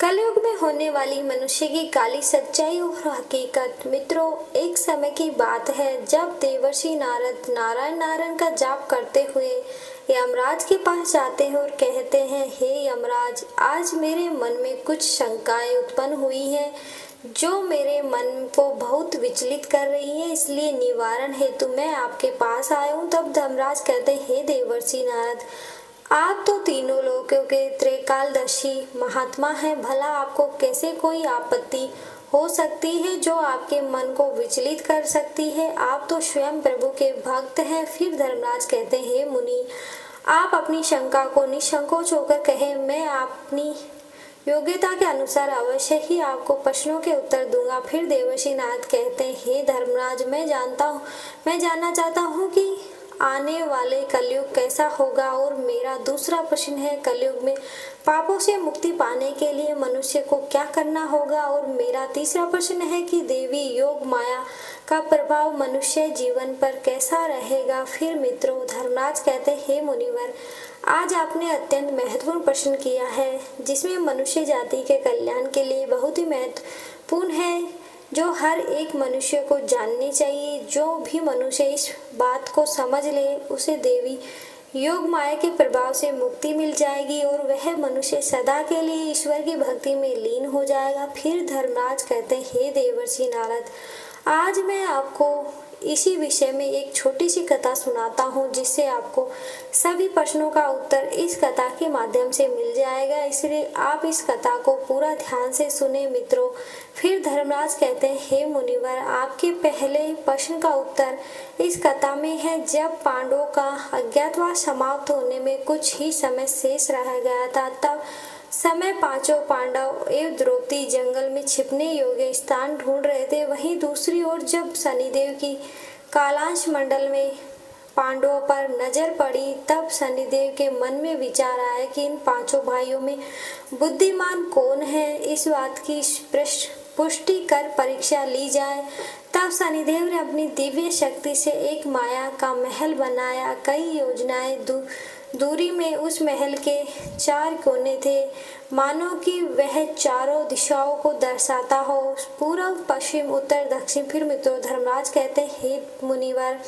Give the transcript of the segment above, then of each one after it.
कलयुग में होने वाली मनुष्य की काली सच्चाई और हकीकत। मित्रों, एक समय की बात है जब देवर्षि नारद नारायण नारायण का जाप करते हुए यमराज के पास जाते हैं और कहते हैं, हे यमराज, आज मेरे मन में कुछ शंकाएं उत्पन्न हुई हैं जो मेरे मन को बहुत विचलित कर रही है, इसलिए निवारण हेतु मैं आपके पास आया हूँ। तब धर्मराज कहते हैं, हे देवर्षि नारद, आप तो तीनों लोकों के त्रिकालदर्शी महात्मा हैं, भला आपको कैसे कोई आपत्ति हो सकती है जो आपके मन को विचलित कर सकती है। आप तो स्वयं प्रभु के भक्त हैं। फिर धर्मराज कहते हैं, हे मुनि, आप अपनी शंका को निसंकोच होकर कहें, मैं अपनी योग्यता के अनुसार अवश्य ही आपको प्रश्नों के उत्तर दूंगा। फिर देवर्षि नारद कहते हैं, हे धर्मराज, मैं जानना चाहता हूँ कि आने वाले कलयुग कैसा होगा। और मेरा दूसरा प्रश्न है, कलयुग में पापों से मुक्ति पाने के लिए मनुष्य को क्या करना होगा। और मेरा तीसरा प्रश्न है कि देवी योग माया का प्रभाव मनुष्य जीवन पर कैसा रहेगा। फिर मित्रों, धर्मराज कहते हैं, हे मुनिवर, आज आपने अत्यंत महत्वपूर्ण प्रश्न किया है जिसमें मनुष्य जाति के कल्याण के लिए बहुत ही महत्वपूर्ण है, जो हर एक मनुष्य को जाननी चाहिए। जो भी मनुष्य इस बात को समझ ले उसे देवी योग माया के प्रभाव से मुक्ति मिल जाएगी और वह मनुष्य सदा के लिए ईश्वर की भक्ति में लीन हो जाएगा। फिर धर्मराज कहते हैं, हे देवर्षि नारद, आज मैं आपको इसी विषय में एक छोटी सी कथा सुनाता हूँ जिससे आपको सभी प्रश्नों का उत्तर इस कथा के माध्यम से मिल जाएगा, इसलिए आप इस कथा को पूरा ध्यान से सुने। मित्रों, फिर धर्मराज कहते हैं, हे मुनिवर, आपके पहले प्रश्न का उत्तर इस कथा में है। जब पांडवों का अज्ञातवास समाप्त होने में कुछ ही समय शेष रह गया था, तब समय पांचों पांडव एवं द्रौपदी जंगल में छिपने योग्य स्थान ढूंढ रहे थे। वहीं दूसरी ओर जब शनिदेव की कालांश मंडल में पांडवों पर नजर पड़ी, तब शनिदेव के मन में विचार आया कि इन पांचों भाइयों में बुद्धिमान कौन है, इस बात की पुष्टि कर परीक्षा ली जाए। तब शनिदेव ने अपनी दिव्य शक्ति से एक माया का महल बनाया। कई योजनाएं दूरी में उस महल के 4 कोने थे, मानो कि वह चारों दिशाओं को दर्शाता हो, पूर्व पश्चिम उत्तर दक्षिण। फिर मित्रों, धर्मराज कहते हैं, हे मुनिवर,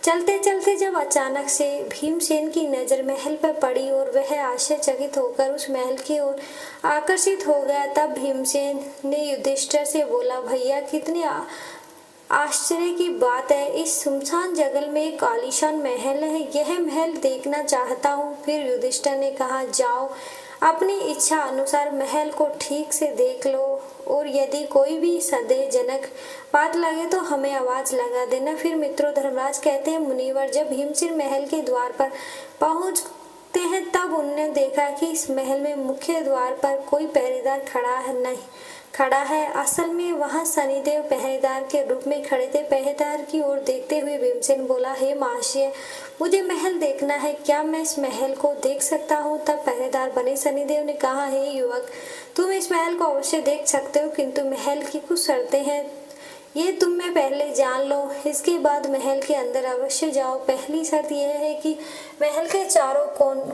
चलते चलते जब अचानक से भीमसेन की नजर महल पर पड़ी और वह आश्चर्यचकित होकर उस महल की ओर आकर्षित हो गया, तब भीमसेन ने युधिष्ठिर से बोला, भैया, कितनी आश्चर्य की बात है, इस सुनसान जंगल में एक आलीशान महल है, यह महल देखना चाहता हूँ। फिर युधिष्ठिर ने कहा, जाओ, अपनी इच्छा अनुसार महल को ठीक से देख लो और यदि कोई भी संदेहजनक बात लगे तो हमें आवाज लगा देना। फिर मित्रों, धर्मराज कहते हैं, मुनिवर, जब भीमसेन महल के द्वार पर पहुंचते हैं तब उन्होंने देखा कि इस महल में मुख्य द्वार पर कोई पहरेदार खड़ा है। असल में वहां शनिदेव पहरेदार के रूप में खड़े थे। पहरेदार की ओर देखते हुए भीमसेन बोला, हे महाशय, मुझे महल देखना है, क्या मैं इस महल को देख सकता हूँ। तब पहरेदार बने शनिदेव ने कहा, हे युवक, तुम इस महल को अवश्य देख सकते हो, किंतु महल की कुछ शर्तें हैं, ये तुम में पहले जान लो, इसके बाद महल के अंदर अवश्य जाओ। पहली शर्त यह है कि महल के चारों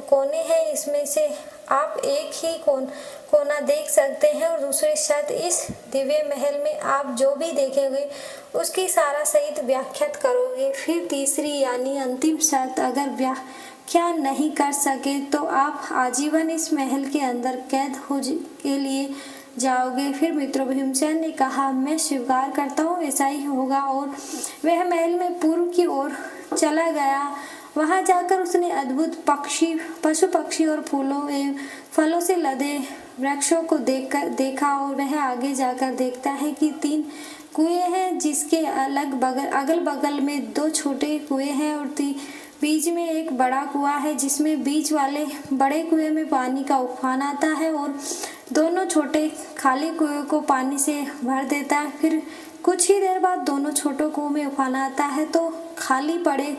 कोने हैं, इसमें से आप एक ही कोना देख सकते हैं। और दूसरी शर्त, इस दिव्य महल में आप जो भी देखेंगे उसकी सारा सहित व्याख्या करोगे। फिर तीसरी यानी अंतिम शर्त, अगर व्याख्या नहीं कर सके तो आप आजीवन इस महल के अंदर कैद के लिए जाओगे। फिर मित्रों, भीमसेन ने कहा, मैं स्वीकार करता हूँ, ऐसा ही होगा। और वह महल में पूर्व की ओर चला गया। वहां जाकर उसने अद्भुत पशु पक्षी और फूलों एवं फलों से लदे वृक्षों को देखा और वह आगे जाकर देखता है कि 3 कुएं हैं, जिसके अगल बगल में 2 छोटे कुएं हैं और बीच में एक बड़ा कुआं है, जिसमें बीच वाले बड़े कुएं में पानी का उफान आता है और दोनों छोटे खाली कुएं को पानी से भर देता है। फिर कुछ ही देर बाद दोनों छोटों कुओं में उफान आता है तो खाली पड़े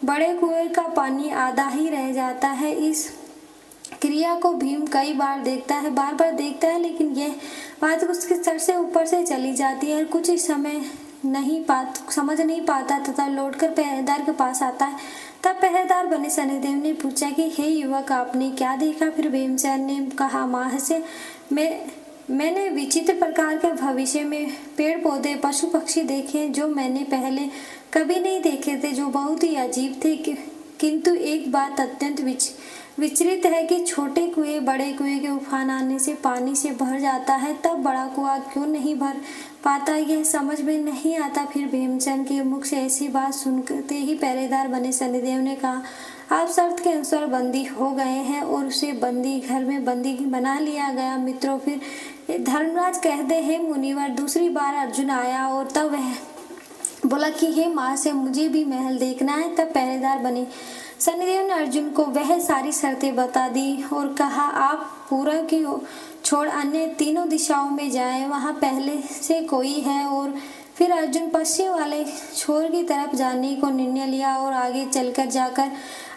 बड़े कुएं का पानी आधा ही रह जाता है। इस क्रिया को भीम कई बार बार देखता है, लेकिन यह बात उसके सर से ऊपर से चली जाती है और कुछ ही समय समझ नहीं पाता तथा लौटकर पहरेदार के पास आता है। तब पहरेदार बने शनिदेव ने पूछा कि हे युवक, आपने क्या देखा। फिर भीमसेन ने कहा, महाशय, मैंने विचित्र प्रकार के भविष्य में पेड़ पौधे पशु पक्षी देखे जो मैंने पहले कभी नहीं देखे थे, जो बहुत ही अजीब थे। किंतु एक बात अत्यंत विचलित है कि छोटे कुएं बड़े कुएं के उफान आने से पानी से भर जाता है, तब बड़ा कुआं क्यों नहीं भर पाता, यह समझ में नहीं आता। फिर भीमचंद के मुख से ऐसी बात सुनते ही पहरेदार बने शनिदेव ने कहा, आप शर्त के अनुसार बंदी हो गए हैं, और उसे बंदी घर में बंदी बना लिया गया। मित्रों, फिर धर्मराज कहते हैं, मुनिवर दूसरी बार अर्जुन आया और तब वह बोला कि हे महाशय, मुझे भी महल देखना है। तब पहरेदार बने शनिदेव ने अर्जुन को वह सारी शर्तें बता दी और कहा, आप पूरब की छोड़ अन्य तीनों दिशाओं में जाएं, वहां पहले से कोई है। और फिर अर्जुन पश्चिम वाले छोर की तरफ जाने को निर्णय लिया और आगे चलकर जाकर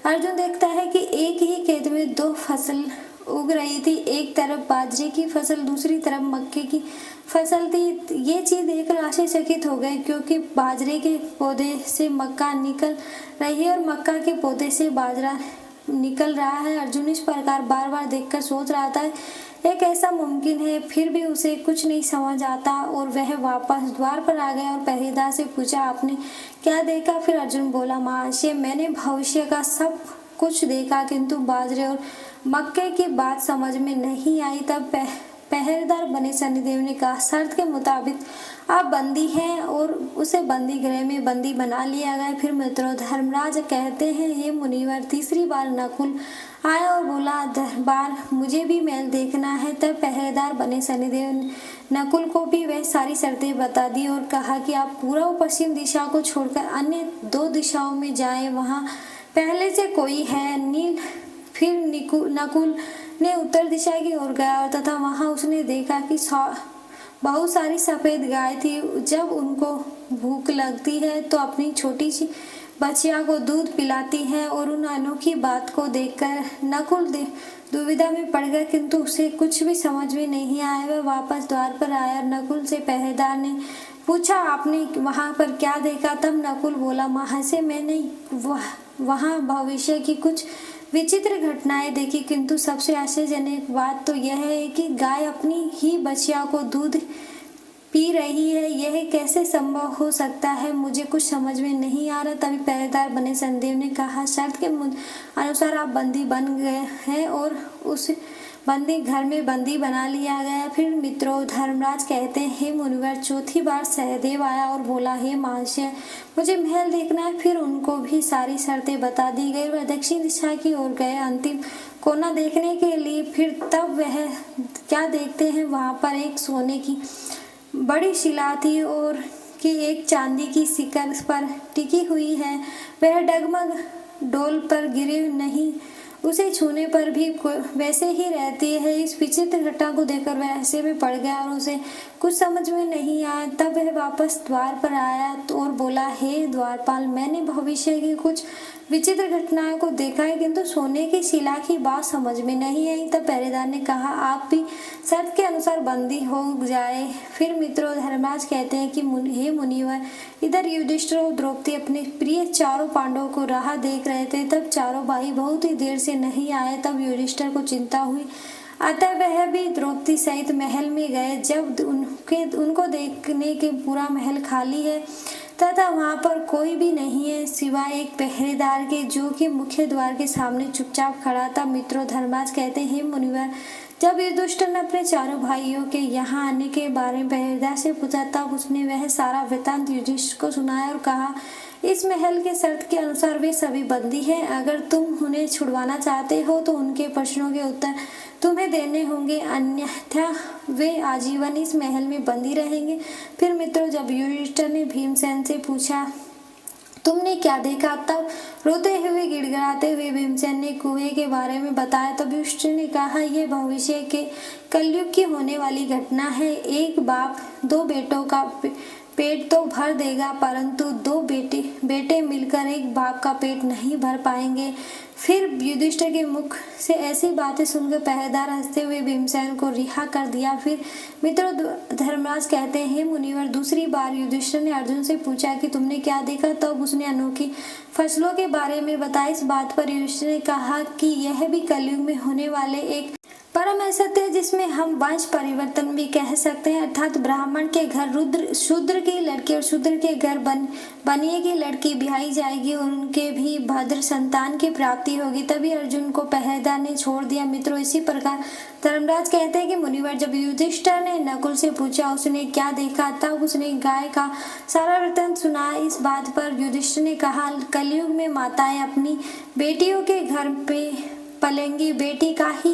अर्जुन देखता है कि एक ही खेत में दो फसल उग रही थी, एक तरफ बाजरे की फसल, दूसरी तरफ मक्के की फसल थी। ये चीज देखकर आश्चर्यचकित हो गए, क्योंकि बाजरे के पौधे से मक्का निकल रही है और मक्का के पौधे से बाजरा निकल रहा है। अर्जुन इस प्रकार बार बार देखकर सोच रहा था, एक ऐसा मुमकिन है, फिर भी उसे कुछ नहीं समझ आता। और वह वापस द्वार पर आ गया और पहरेदार से पूछा, आपने क्या देखा? फिर अर्जुन बोला, महाशय, मैंने भविष्य का सब कुछ देखा, किंतु बाजरे और मक्के की बात समझ में नहीं आई। तब पहरेदार बने शनिदेव ने कहा, शर्त के मुताबिक आप बंदी हैं, और उसे बंदी गृह में बंदी बना लिया गया। फिर मित्रों, धर्मराज कहते हैं, हे मुनिवर, तीसरी बार नकुल आया और बोला, बार मुझे भी महल देखना है। तब पहरेदार बने शनिदेव ने नकुल को भी वह सारी शर्तें बता दी और कहा कि आप पूर्व पश्चिम दिशा को छोड़कर अन्य दो दिशाओं में जाएं, वहां पहले से कोई है। फिर नकुल ने उत्तर दिशा की ओर गया और तथा वहां उसने देखा कि बहुत सारी सफेद गाय थी। जब उनको भूख लगती है तो अपनी छोटी सी बच्चिया को दूध पिलाती है, और उन अनोखी बात को देखकर नकुल दुविधा में पड़ गया, किंतु उसे कुछ भी समझ में नहीं आया। वह वापस द्वार पर आया। नकुल से पहरेदार ने पूछा, आपने वहां पर क्या देखा? तब नकुल बोला, महाशय, मैंने वहां भविष्य की कुछ विचित्र घटनाएं देखी, किंतु सबसे आश्चर्यजनक बात तो यह है कि गाय अपनी ही बछिया को दूध पी रही है। यह कैसे संभव हो सकता है? मुझे कुछ समझ में नहीं आ रहा। तभी पहरेदार बने शनिदेव ने कहा, शर्त के अनुसार आप बंदी बन गए हैं और उस बंदी घर में बंदी बना लिया गया। फिर मित्रों, धर्मराज कहते हैं, हे मुनिवर, चौथी बार सहदेव आया और बोला, हे महाशय, मुझे महल देखना है। फिर उनको भी सारी शर्तें बता दी गई। वह दक्षिण दिशा की ओर गए अंतिम कोना देखने के लिए। फिर तब वह क्या देखते हैं, वहां पर एक सोने की बड़ी शिला थी और कि एक चांदी की शिखर पर टिकी हुई है। वह डगमग डोल पर गिरे नहीं, उसे छूने पर भी वैसे ही रहती है। इस विचित्र घटना को देखकर वह ऐसे में पड़ गया और उसे कुछ समझ में नहीं आया। तब वह वापस द्वार पर आया और बोला, हे द्वारपाल, मैंने भविष्य की कुछ विचित्र घटनाओं को देखा है, किंतु सोने की शिला की बात समझ में नहीं आई। तब पहरेदार ने कहा, आप भी शर्त के अनुसार बंदी हो जाए। फिर मित्रों, धर्मराज कहते हैं कि हे मुनिवर, इधर युधिष्ठिर और द्रौपदी अपने प्रिय चारों पांडवों को राह देख रहे थे। तब चारों भाई बहुत ही देर से नहीं आए। तब युधिष्ठिर को चिंता हुई, अतः वह भी द्रौपदी सहित महल में गए। जब उनको देखने के पूरा महल खाली है तथा वहां पर कोई भी नहीं है सिवाय एक पहरेदार के, जो कि मुख्य द्वार के सामने चुपचाप खड़ा था। मित्रों, धर्मराज कहते हैं, हे मुनिवर, जब युधिष्ठिर ने अपने चारों भाइयों के यहाँ आने के बारे में पहरेदार से पूछा, तब उसने वह सारा वृत्तांत युधिष्ठिर को सुनाया और कहा, इस महल के शर्त के अनुसार वे सभी बंदी हैं। अगर तुम उन्हें छुड़वाना चाहते हो तो उनके प्रश्नों के उत्तर तुम्हें देने होंगे, अन्यथा वे आजीवन इस महल में बंदी रहेंगे। फिर मित्रों, जब युधिष्ठिर ने भीमसेन से पूछा, तुमने क्या देखा? तब रोते हुए गिड़गिड़ाते हुए भीमसेन ने कुएं के बारे में बताया। तब युधिष्ठिर ने कहा, यह भविष्य के कलयुग की होने वाली घटना है। एक बाप दो बेटों का पेट तो भर देगा, परंतु दो बेटे मिलकर एक बाप का पेट नहीं भर पाएंगे। फिर युधिष्ठिर के मुख से ऐसी बातें सुनकर पहरेदार हंसते हुए भीमसेन को रिहा कर दिया। फिर मित्रों, धर्मराज कहते हैं, हे मुनिवर, दूसरी बार युधिष्ठिर ने अर्जुन से पूछा कि तुमने क्या देखा? तब तो उसने अनोखी फसलों के बारे में बताया। इस बात पर युधिष्ठिर ने कहा कि यह भी कलयुग में होने वाले एक परम असत्य है जिसमें हम वंश परिवर्तन भी कह सकते हैं, अर्थात ब्राह्मण के घर रुद्र शूद्र की लड़की और शूद्र के घर बनिए की लड़की ब्याही जाएगी और उनके भी भद्र संतान की प्राप्ति होगी। तभी अर्जुन को पहरेदार ने छोड़ दिया। मित्रों, इसी प्रकार धर्मराज कहते हैं कि मुनिवर, जब युधिष्ठिर ने नकुल से पूछा उसने क्या देखा, तब उसने गाय का सारा वृत्तांत सुना। इस बात पर युधिष्ठिर ने कहा, कलयुग में माताएं अपनी बेटियों के घर पे पलेंगी, बेटी का ही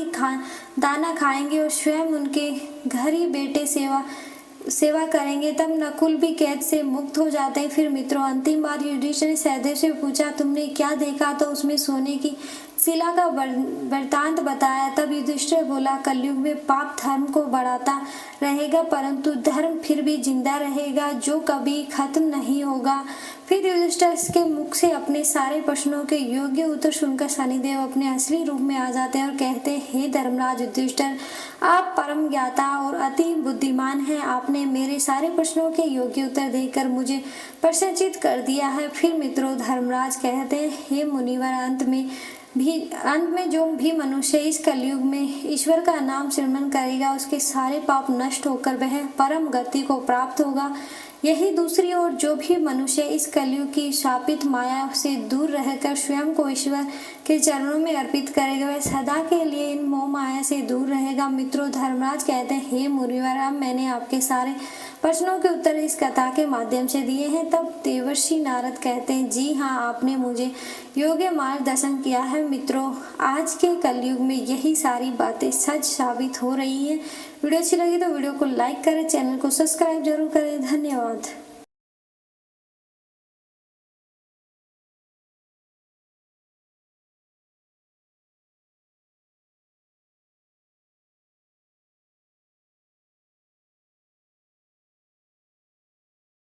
दाना खाएंगे और स्वयं उनके घर ही बेटे सेवा करेंगे। तब नकुल भी कैद से मुक्त हो जाते हैं। फिर मित्रों, अंतिम बार युधिष्ठिर ने सहदेव से पूछा, तुमने क्या देखा? तो उसमें सोने की शिला का वृत्तांत बताया। तब युधिष्ठिर बोला, कलयुग में पाप धर्म को बढ़ाता रहेगा, परंतु धर्म फिर भी जिंदा रहेगा, जो कभी खत्म नहीं होगा। फिर युधिष्ठिर के मुख से अपने सारे प्रश्नों के योग्य उत्तर सुनकर शनिदेव अपने असली रूप में आ जाते हैं और कहते हैं, हे धर्मराज युधिष्ठिर, आप परम ज्ञाता और अति बुद्धिमान हैं। आपने मेरे सारे प्रश्नों के योग्य उत्तर देकर मुझे प्रसन्नचित्त कर दिया है। फिर मित्रों, धर्मराज कहते हैं, हे मुनिवर, अंत में जो भी मनुष्य इस कलयुग में ईश्वर का नाम सिमरन करेगा, उसके सारे पाप नष्ट होकर वह परम गति को प्राप्त होगा। यही दूसरी ओर जो भी मनुष्य इस कलयुग की शापित माया से दूर रहकर स्वयं को ईश्वर के चरणों में अर्पित करेगा, वह सदा के लिए इन मोह माया से दूर रहेगा। मित्रों, धर्मराज कहते हैं, हे मुनिवर, अब मैंने आपके सारे प्रश्नों के उत्तर इस कथा के माध्यम से दिए हैं। तब देवर्षि नारद कहते हैं, जी हाँ, आपने मुझे योग्य मार्गदर्शन किया है। मित्रों, आज के कलयुग में यही सारी बातें सच साबित हो रही हैं। वीडियो अच्छी लगी तो वीडियो को लाइक करें, चैनल को सब्सक्राइब जरूर करें। धन्यवाद।